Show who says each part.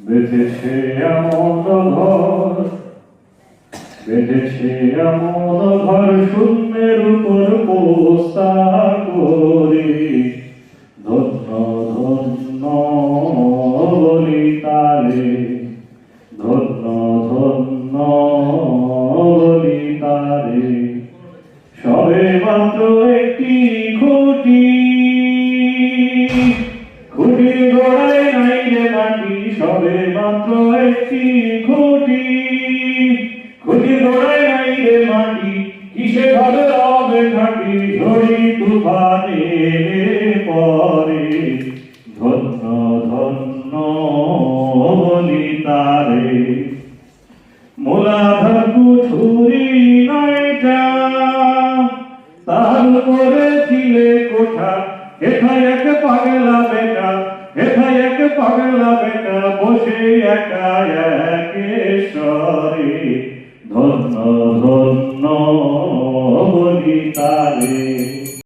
Speaker 1: বেঁধেছে এমন ঘর, বেঁধেছে এমন ঘর শূন্যের উপর পোস্তা করে। ধন্য ধন্য বলি তারে, ধন্য ধন্য বলি তারে। সবে মাত্র একটি খুঁটি, খুঁটির গোড়ায় নাই রে মাটি। সবে মাত্র একটি খুঁটি, খুঁটির গোড়ায় নাই রে মাটি। কিসে ঘরে হবে ঘাটি, ঝড়ি তুফানে পরে। ধন্য ধন্য বলি তারে। মোলাধার কুঠুরি নয়টা, তার উপরে ছিলে কোঠা। হেথায় এক পাগলা বেটা, হেথায় এক পাগলা বেটা, বসে একা একেশ্বরে।